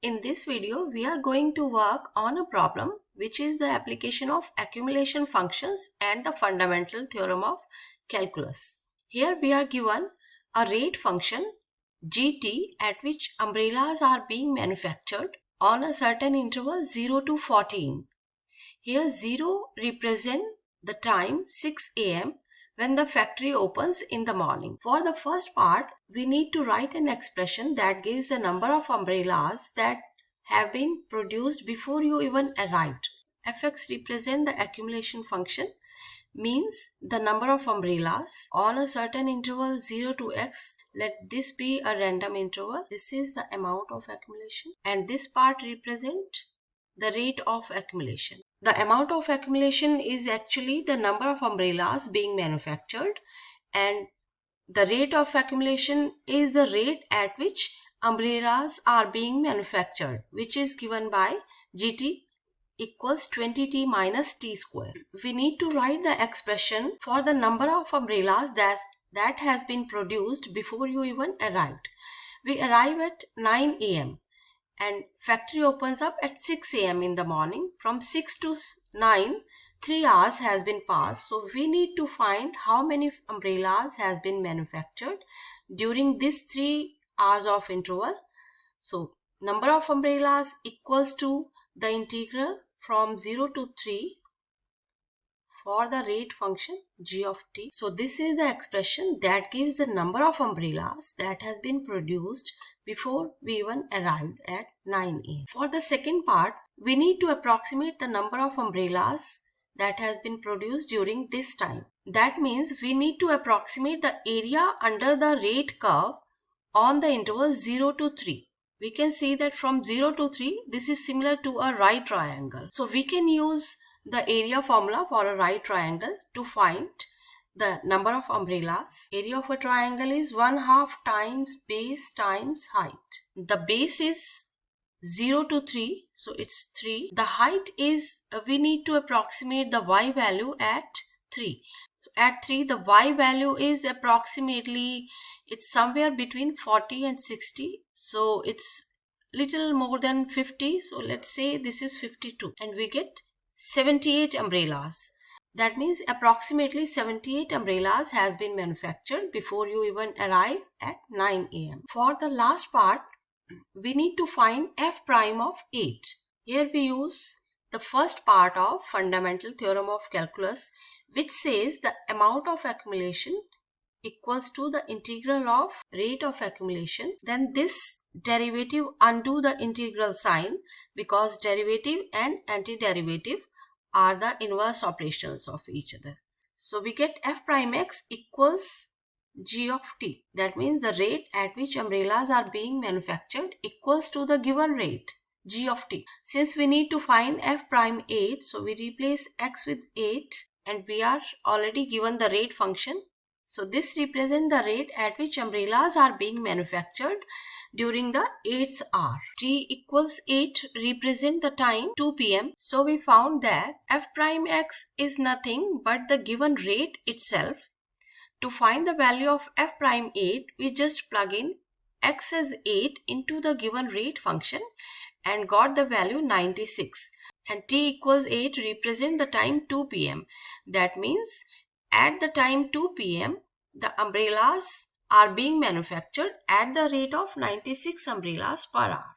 In this video, we are going to work on a problem which is the application of accumulation functions and the fundamental theorem of calculus. Here we are given a rate function gt at which umbrellas are being manufactured on a certain interval 0 to 14. Here 0 represents the time 6 am when the factory opens in the morning. For the first part, we need to write an expression that gives the number of umbrellas that have been produced before you even arrived. Fx represent the accumulation function, means the number of umbrellas on a certain interval 0 to x. Let this be a random interval. This is the amount of accumulation, and this part represent the rate of accumulation. The amount of accumulation is actually the number of umbrellas being manufactured, and the rate of accumulation is the rate at which umbrellas are being manufactured, which is given by gt equals 20t minus t square. We need to write the expression for the number of umbrellas that has been produced before you even arrived. We arrive at 9 am. and factory opens up at 6 am in the morning. From 6 to 9, 3 hours has been passed. So we need to find how many umbrellas has been manufactured during this 3 hours of interval. So number of umbrellas equals to the integral from 0 to 3 for the rate function g of t. So this is the expression that gives the number of umbrellas that has been produced before we even arrived at 9 am. For the second part, we need to approximate the number of umbrellas that has been produced during this time. That means we need to approximate the area under the rate curve on the interval 0 to 3. We can see that from 0 to 3, this is similar to a right triangle. So we can use the area formula for a right triangle to find the number of umbrellas. Area of a triangle is 1/2 times base times height. The base is 0 to 3, so it's 3. The height is, we need to approximate the y value at 3. So at 3, the y value is approximately, it's somewhere between 40 and 60. So it's little more than 50. So let's say this is 52, and we get 78 umbrellas. That means approximately 78 umbrellas has been manufactured before you even arrive at 9 am. For the last part, we need to find f prime of 8. Here we use the first part of fundamental theorem of calculus, which says the amount of accumulation equals to the integral of rate of accumulation. Then this derivative undo the integral sign, because derivative and antiderivative are the inverse operations of each other. So we get f prime x equals g of t. That means the rate at which umbrellas are being manufactured equals to the given rate g of t. Since we need to find f prime 8, so we replace x with 8, and we are already given the rate function. So this represents the rate at which umbrellas are being manufactured during the 8th hour. T equals 8 represent the time 2 pm. So we found that f prime x is nothing but the given rate itself. To find the value of f prime 8, we just plug in x as 8 into the given rate function and got the value 96. And t equals 8 represent the time 2 pm. That means at the time 2 pm, the umbrellas are being manufactured at the rate of 96 umbrellas per hour.